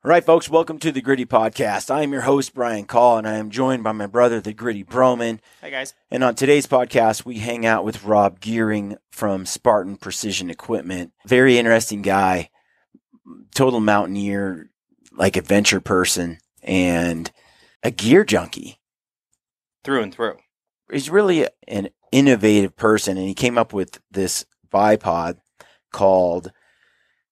All right, folks, welcome to the Gritty Podcast. I am your host, Brian Call, and I am joined by my brother, the Gritty Broman. Hi, guys. And on today's podcast, we hang out with Rob Gearing from Spartan Precision Equipment. Very interesting guy, total mountaineer, like adventure person, and a gear junkie. Through and through. He's really an innovative person, and he came up with this bipod called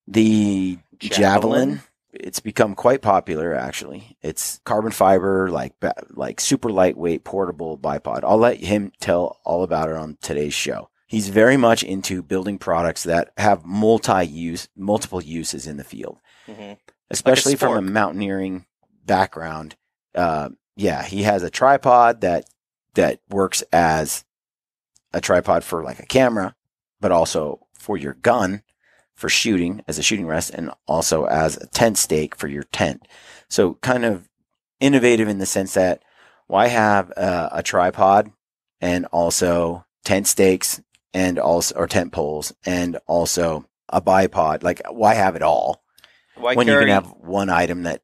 the Javelin. It's become quite popular, actually. It's carbon fiber, like super lightweight, portable bipod. I'll let him tell all about it on today's show. He's very much into building products that have multiple uses in the field, especially like from a mountaineering background. He has a tripod that works as a tripod for like a camera, but also for your gun, for shooting as a shooting rest, and also as a tent stake for your tent. So kind of innovative in the sense that why have a tripod and also tent stakes and also, or tent poles and also a bipod? Like, why have it all when you can have one item that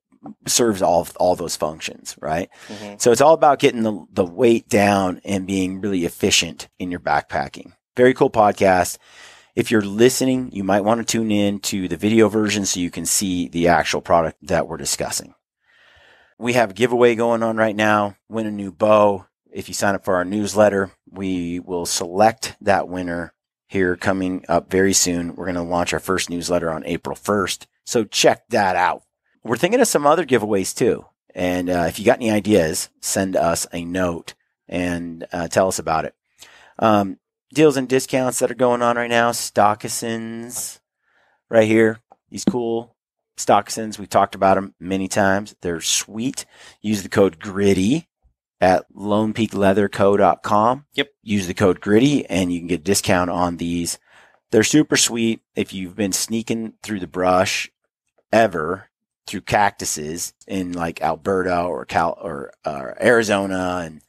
serves all those functions, right? So it's all about getting the weight down and being really efficient in your backpacking. Very cool podcast. If you're listening, you might want to tune in to the video version so you can see the actual product that we're discussing. We have a giveaway going on right now. Win a new bow. If you sign up for our newsletter, we will select that winner here coming up very soon. We're going to launch our first newsletter on April 1st. So check that out. We're thinking of some other giveaways too. And if you got any ideas, send us a note and tell us about it. Deals and discounts that are going on right now. Stockisons right here. These cool Stockisons. We've talked about them many times. They're sweet. Use the code GRITTY at lonepeakleatherco.com. Yep. Use the code GRITTY and you can get a discount on these. They're super sweet. If you've been sneaking through the brush ever, through cactuses in like Alberta or Arizona and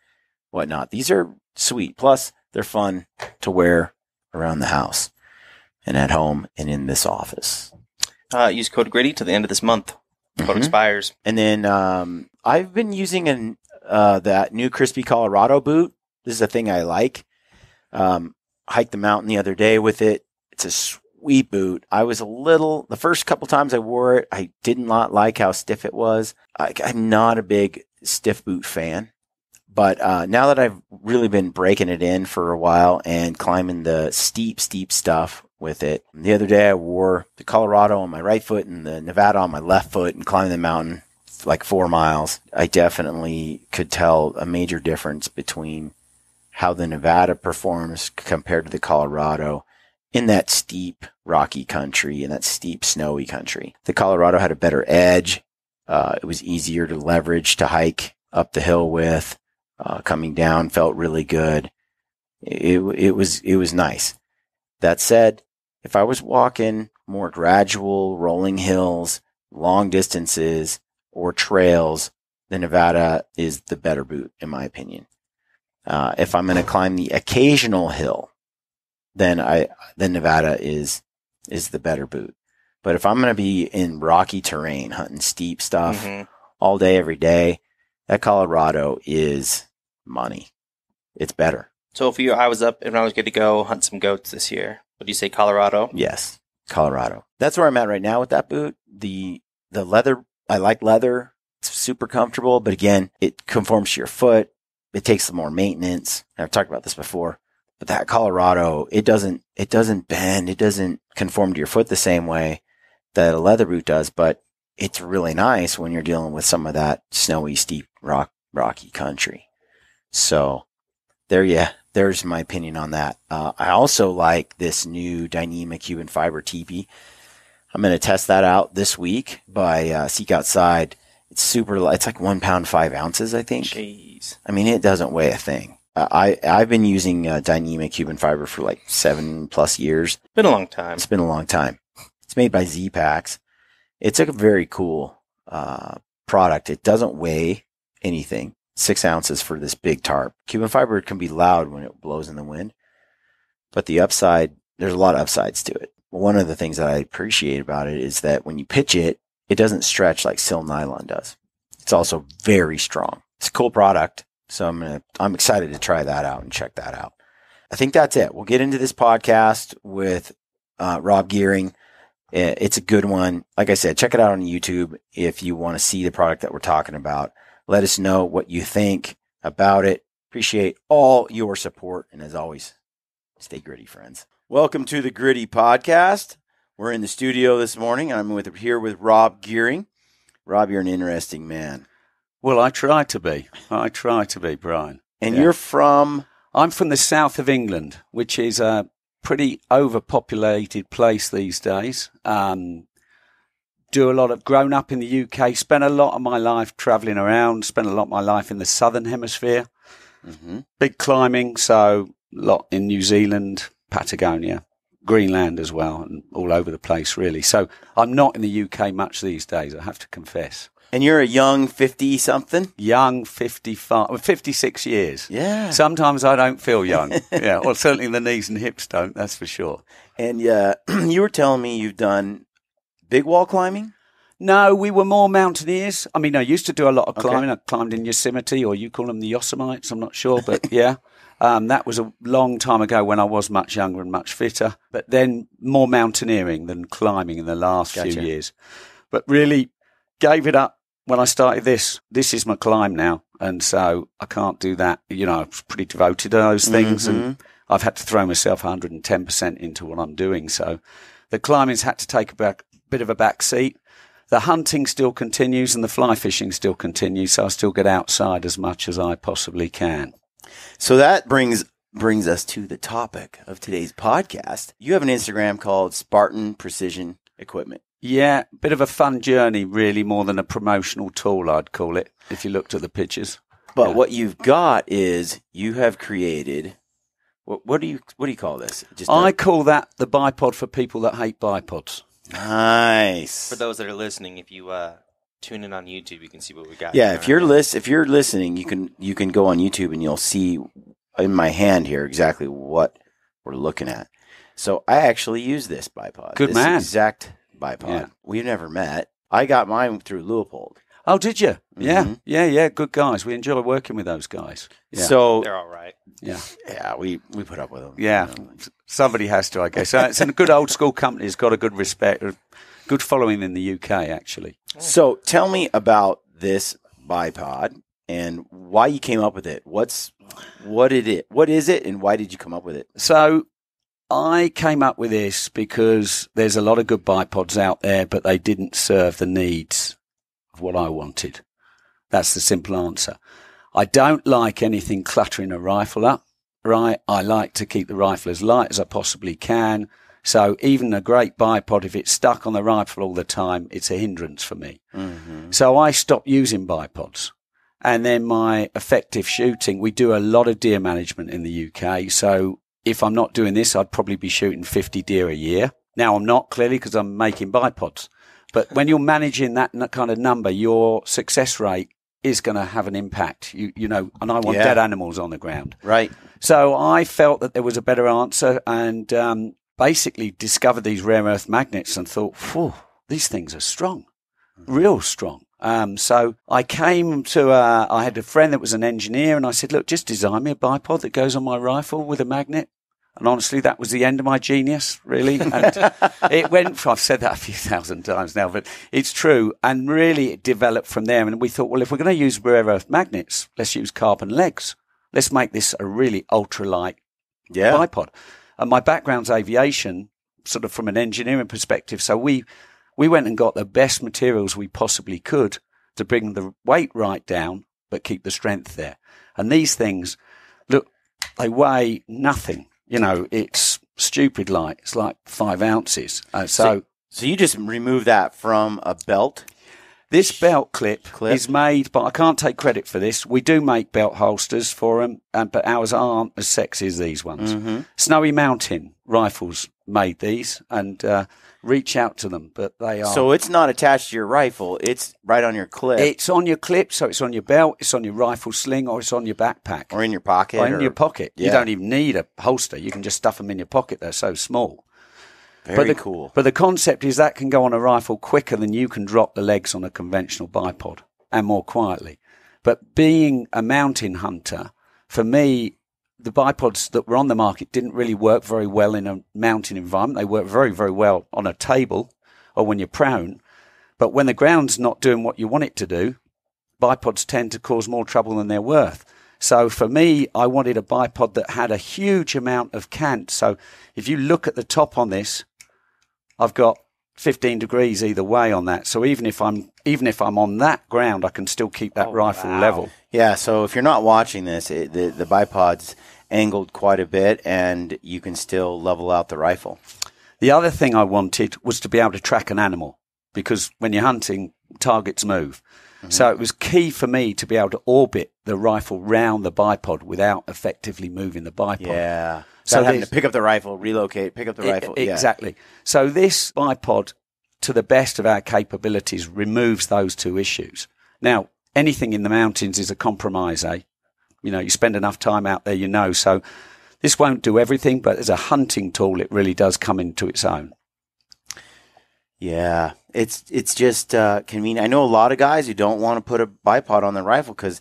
whatnot, these are sweet. Plus, they're fun to wear around the house and at home and in this office. Use code GRITTY to the end of this month. Code expires. And then I've been using that new Crispy Colorado boot. This is a thing I like. Hiked the mountain the other day with it. It's a sweet boot. The first couple times I wore it, I did not like how stiff it was. I'm not a big stiff boot fan. But now that I've really been breaking it in for a while and climbing the steep stuff with it, the other day I wore the Colorado on my right foot and the Nevada on my left foot and climbed the mountain like 4 miles. I definitely could tell a major difference between how the Nevada performs compared to the Colorado in that steep rocky country, in that steep snowy country. The Colorado had a better edge. It was easier to leverage to hike up the hill with. Coming down felt really good. It was nice. That said, if I was walking more gradual, rolling hills, long distances, or trails, the Nevada is the better boot, in my opinion. If I'm going to climb the occasional hill, then Nevada is the better boot. But if I'm going to be in rocky terrain, hunting steep stuff all day, every day, that Colorado is money. It's better. So if I was up and I was good to go hunt some goats this year, would you say Colorado? Yes, Colorado. That's where I'm at right now with that boot. The leather, I like leather. It's super comfortable, but again, it conforms to your foot. It takes more maintenance. I've talked about this before. But that Colorado, it doesn't bend. It doesn't conform to your foot the same way that a leather boot does, but it's really nice when you're dealing with some of that snowy, steep, rocky country. So there's my opinion on that. I also like this new Dyneema Cuban fiber teepee. I'm going to test that out this week by Seek Outside. It's super light. It's like 1 pound, 5 ounces, I think. Jeez. I mean, it doesn't weigh a thing. I've been using Dyneema Cuban fiber for like 7+ years. Been a long time. It's been a long time. It's made by Z-Packs. It's a very cool product. It doesn't weigh anything. 6 ounces for this big tarp. Cuban fiber can be loud when it blows in the wind, but the upside, there's a lot of upsides to it. One of the things that I appreciate about it is that when you pitch it, it doesn't stretch like sil nylon does. It's also very strong. It's a cool product. So I'm excited to try that out and check that out. I think that's it. We'll get into this podcast with Rob Gearing. It's a good one. Like I said, check it out on YouTube if you want to see the product that we're talking about. Let us know what you think about it. Appreciate all your support. And as always, stay gritty, friends. Welcome to the Gritty Podcast. We're in the studio this morning. I'm here with Rob Gearing. Rob, you're an interesting man. Well, I try to be, Brian. And you're from? I'm from the south of England, which is a pretty overpopulated place these days. Grown up in the UK, spent a lot of my life travelling around, spent a lot of my life in the southern hemisphere. Mm-hmm. Big climbing, so a lot in New Zealand, Patagonia, Greenland as well, and all over the place, really. So I'm not in the UK much these days, I have to confess. And you're a young 50-something? Young 56 years. Yeah. Sometimes I don't feel young. Yeah, well, certainly the knees and hips don't, that's for sure. And you were telling me you've done big wall climbing? No, we were more mountaineers. I mean, I used to do a lot of climbing. Okay. I climbed in Yosemite, or you call them the Yosemites, I'm not sure, but yeah. That was a long time ago when I was much younger and much fitter. But then more mountaineering than climbing in the last few years. But really gave it up when I started this. This is my climb now. And so I can't do that. You know, I was pretty devoted to those things. Mm-hmm. And I've had to throw myself 110% into what I'm doing. So the climbing's had to take a bit of a back seat. The hunting still continues and the fly fishing still continues. So I still get outside as much as I possibly can. So that brings us to the topic of today's podcast. You have an Instagram called Spartan Precision Equipment. Yeah, bit of a fun journey, really, more than a promotional tool, I'd call it, if you looked at the pictures. But what you've got is you have created, what do you call this? I call that the bipod for people that hate bipods. Nice. For those that are listening, if you tune in on YouTube, you can see what we got. Yeah, if you're listening, you can go on YouTube and you'll see in my hand here exactly what we're looking at. So I actually use this bipod. Good man. This exact bipod. Yeah. We've never met. I got mine through Leopold. Oh, did you? Mm-hmm. Yeah. Good guys. We enjoy working with those guys. Yeah. So they're all right. Yeah, we put up with them. Yeah, somebody has to, I guess. It's a good old school company. It's got a good respect, good following in the UK, actually. So tell me about this bipod and why you came up with it. What is it, and why did you come up with it? So I came up with this because there's a lot of good bipods out there, but they didn't serve the needs of what I wanted. That's the simple answer. I don't like anything cluttering a rifle up, right? I like to keep the rifle as light as I possibly can. So even a great bipod, if it's stuck on the rifle all the time, it's a hindrance for me. Mm-hmm. So I stopped using bipods. And then my effective shooting, we do a lot of deer management in the UK. So if I'm not doing this, I'd probably be shooting 50 deer a year. Now I'm not, clearly, because I'm making bipods. But when you're managing that kind of number, your success rate is going to have an impact, you know, and I want dead animals on the ground. Right. So I felt that there was a better answer and basically discovered these rare earth magnets and thought, whew, these things are strong, real strong. So I came to, I had a friend that was an engineer and I said, look, just design me a bipod that goes on my rifle with a magnet. And honestly, that was the end of my genius, really. And it went, I've said that a few thousand times now, but it's true. And really it developed from there. And we thought, well, if we're going to use rare earth magnets, let's use carbon legs. Let's make this a really ultralight bipod. And my background's aviation, sort of from an engineering perspective. So we went and got the best materials we possibly could to bring the weight right down, but keep the strength there. And these things, look, they weigh nothing. You know, it's stupid light. It's like 5 ounces. So you just remove that from a belt? This belt clip is made, but I can't take credit for this. We do make belt holsters for them, but ours aren't as sexy as these ones. Mm-hmm. Snowy Mountain Rifles made these, and reach out to them, but they are... So it's not attached to your rifle, it's right on your clip. It's on your clip, so it's on your belt, it's on your rifle sling, or it's on your backpack. Or in your pocket. Or in your pocket. Yeah. You don't even need a holster. You can just stuff them in your pocket. They're so small. Very cool. But the concept is that can go on a rifle quicker than you can drop the legs on a conventional bipod, and more quietly. But being a mountain hunter, for me, the bipods that were on the market didn't really work very well in a mountain environment. They work very, very well on a table or when you're prone. But when the ground's not doing what you want it to do, bipods tend to cause more trouble than they're worth. So for me, I wanted a bipod that had a huge amount of cant. So if you look at the top on this, I've got 15 degrees either way on that. So even if I'm on that ground, I can still keep that rifle level. Yeah, so if you're not watching this, the bipod's angled quite a bit, and you can still level out the rifle. The other thing I wanted was to be able to track an animal, because when you're hunting, targets move. Mm-hmm. So it was key for me to be able to orbit the rifle round the bipod without effectively moving the bipod. Yeah. So having to pick up the rifle, relocate, pick up the rifle. Exactly. Yeah. So this bipod, to the best of our capabilities, removes those two issues. Now, anything in the mountains is a compromise, eh? You know, you spend enough time out there, you know. So this won't do everything, but as a hunting tool, it really does come into its own. Yeah, it's just convenient. I know a lot of guys who don't want to put a bipod on their rifle because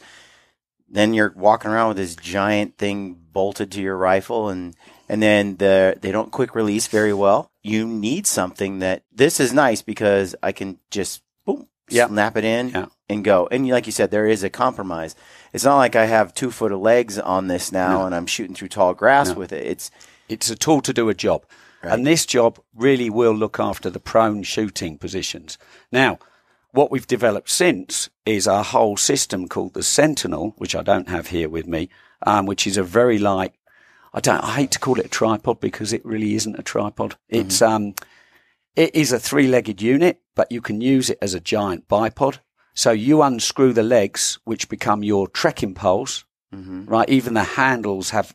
then you're walking around with this giant thing bolted to your rifle, and then they don't quick release very well. You need something this is nice because I can just snap it in and go. And like you said, there is a compromise. It's not like I have 2 foot of legs on this now and I'm shooting through tall grass with it. It's a tool to do a job. Right. And this job really will look after the prone shooting positions. Now, what we've developed since is our whole system called the Sentinel, which I don't have here with me, which is a very light. I hate to call it a tripod because it really isn't a tripod. Mm-hmm. It is a 3-legged unit, but you can use it as a giant bipod. So you unscrew the legs, which become your trekking poles, right? Even the handles have.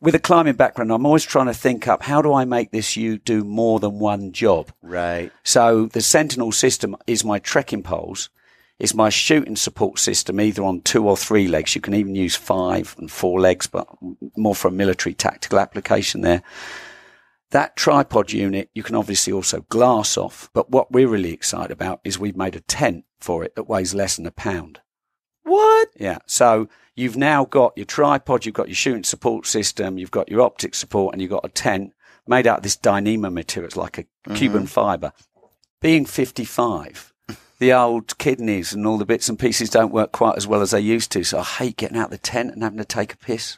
With a climbing background, I'm always trying to think up, how do I make this do more than one job? Right. So the Sentinel system is my trekking poles, is my shooting support system, either on 2 or 3 legs. You can even use 5 and 4 legs, but more for a military tactical application there. That tripod unit, you can obviously also glass off, but what we're really excited about is we've made a tent for it that weighs less than a pound. What? Yeah. So you've now got your tripod, you've got your shooting support system, you've got your optic support, and you've got a tent made out of this Dyneema material. It's like a Cuban fibre. Being 55, the old kidneys and all the bits and pieces don't work quite as well as they used to. So I hate getting out of the tent and having to take a piss.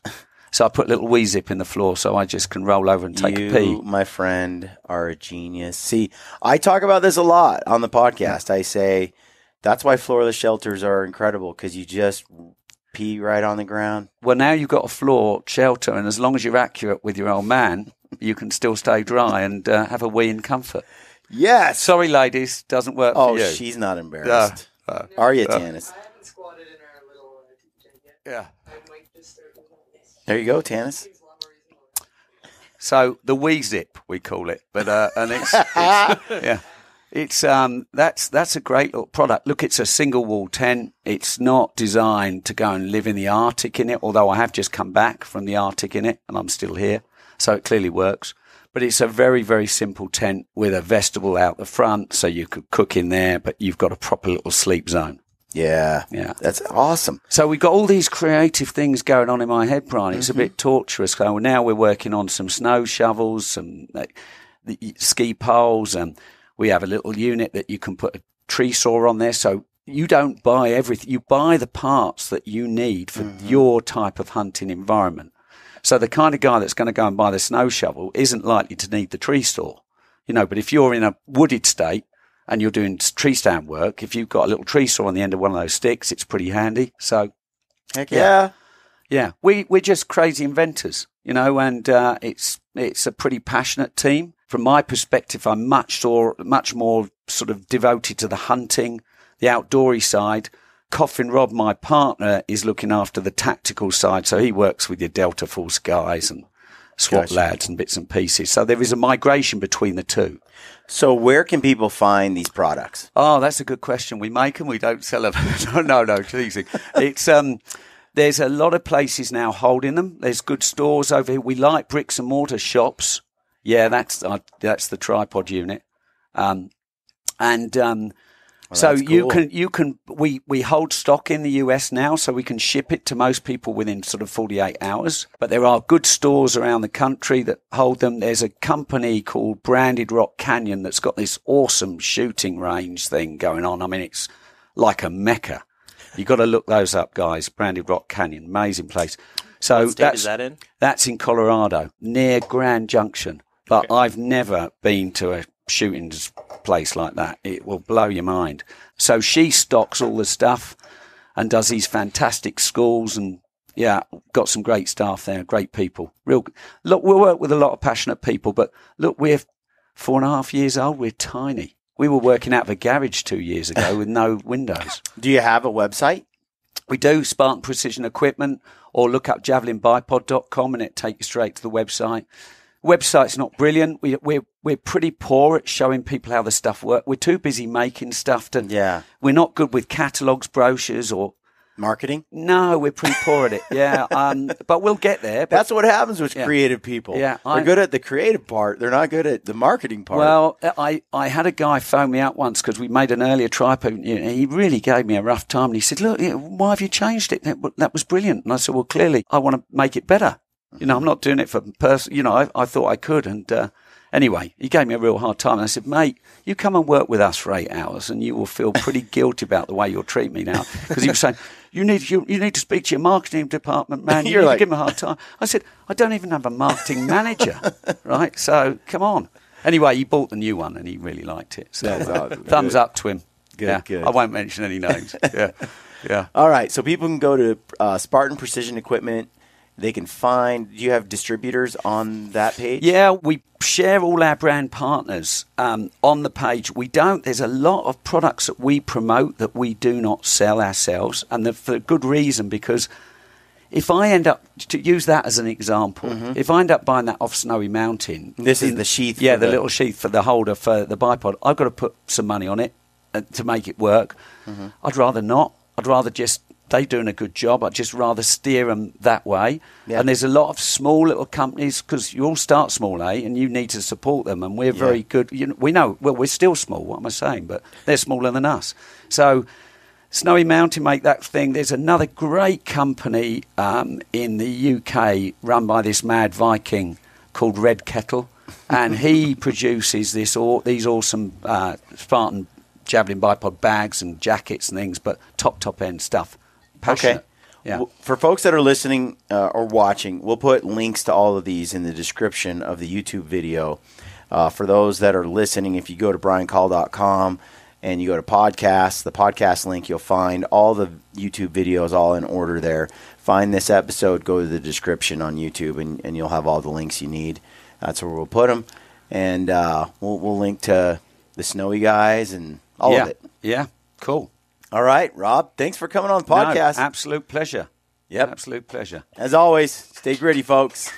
So I put a little wee zip in the floor so I just can roll over and take a pee. You, my friend, are a genius. See, I talk about this a lot on the podcast. I say that's why floorless shelters are incredible, because you just pee right on the ground. Well, now you've got a floor shelter, and as long as you're accurate with your old man, you can still stay dry and have a wee in comfort. Yes. Sorry, ladies, doesn't work for you. Oh, she's not embarrassed. Are you, Tanis? I haven't squatted in our little tent yet. Yeah. I might just start doing that. There you go, Tanis. So the wee zip, we call it, but and it's yeah. It's that's a great little product. Look, it's a single wall tent. It's not designed to go and live in the Arctic in it, although I have just come back from the Arctic in it and I'm still here. So it clearly works. But it's a very, very simple tent with a vestibule out the front, so you could cook in there, but you've got a proper little sleep zone. Yeah. That's awesome. So we've got all these creative things going on in my head, Brian. It's a bit torturous. So now we're working on some snow shovels, some the ski poles, and we have a little unit that you can put a tree saw on there. So you don't buy everything. You buy the parts that you need for your type of hunting environment. So the kind of guy that's going to go and buy the snow shovel isn't likely to need the tree saw, but if you're in a wooded state and you're doing tree stand work, if you've got a little tree saw on the end of one of those sticks, it's pretty handy. So heck yeah. Yeah. We're just crazy inventors, and it's a pretty passionate team. From my perspective, I'm much more sort of devoted to the hunting, the outdoorsy side. Coffin Rob, my partner, is looking after the tactical side, so he works with your Delta Force guys and SWAT lads and bits and pieces. So there is a migration between the two. So where can people find these products? Oh, that's a good question. We make them, we don't sell them. no, teasing. It's there's a lot of places now holding them. There's good stores over here. We like bricks and mortar shops. Yeah, that's the tripod unit. Well, So that's you cool. can we hold stock in the US now, so we can ship it to most people within sort of 48 hours. But there are good stores around the country that hold them. There's a company called Branded Rock Canyon that's got this awesome shooting range thing going on. I mean, it's like a mecca. You got to look those up, guys. Branded Rock Canyon, amazing place. So What state is that in? that's in Colorado, near Grand Junction. But Okay. I've never been to a shooting place like that. It will blow your mind. So she stocks all the stuff and does these fantastic schools, and yeah, got some great staff there, great people. Look, we work with a lot of passionate people, but look, we're 4.5 years old. We're tiny. We were working out of a garage 2 years ago with no windows. Do you have a website? We do, Spartan Precision Equipment, or look up javelinbipod.com and it takes you straight to the website. Website's not brilliant. We're pretty poor at showing people how the stuff works. We're too busy making stuff to. Yeah. We're not good with catalogues, brochures, or Marketing? no. We're pretty poor at it. Yeah. But we'll get there. But, That's what happens with Yeah. creative people. Yeah, They're good at the creative part. They're not good at the marketing part. well, I had a guy phone me out once because we made an earlier tripod. And he really gave me a rough time. And he said, "Look, why have you changed it? That was brilliant." And I said, "Well, clearly, I want to make it better. You know, I'm not doing it for person. You know, I thought I could." And anyway, he gave me a real hard time. And I said, "Mate, you come and work with us for 8 hours, and you will feel pretty guilty about the way you'll treat me now." Because he was saying, "You need to speak to your marketing department, man. You You're need like- to give him a hard time." I said, "I don't even have a marketing manager, right? So come on." Anyway, he bought the new one, and he really liked it. So That's awesome. thumbs up to him. Good, Yeah. good. I won't mention any names. Yeah, yeah. All right. So people can go to Spartan Precision Equipment. They can find. Do you have distributors on that page? Yeah, we share all our brand partners on the page. We don't. There's a lot of products that we promote that we do not sell ourselves, and for good reason, because if I end up, to use that as an example, if I end up buying that off Snowy Mountain. This is the sheath. Yeah, for the little sheath for the holder for the bipod. I've got to put some money on it to make it work. I'd rather not. I'd rather just, they're doing a good job. I'd just rather steer them that way. Yeah. And there's a lot of small little companies, because you all start small, and you need to support them. And we're very good. You know, we know, well, we're still small, what am I saying? But they're smaller than us. So Snowy Mountain make that thing. There's another great company in the UK run by this mad Viking called Red Kettle. And he produces these awesome Spartan Javelin bipod bags and jackets and things, but top end stuff. Passionate. Okay. Yeah. For folks that are listening or watching, we'll put links to all of these in the description of the YouTube video. For those that are listening, if you go to briancall.com and you go to podcasts, the podcast link, you'll find all the YouTube videos all in order there. Find this episode, go to the description on YouTube, and you'll have all the links you need. That's where we'll put them. And we'll link to the Snowy guys and all of it. Yeah, cool. All right, Rob, thanks for coming on the podcast. No, absolute pleasure. Yep. Absolute pleasure. As always, stay gritty, folks.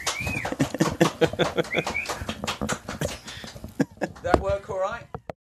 That work all right?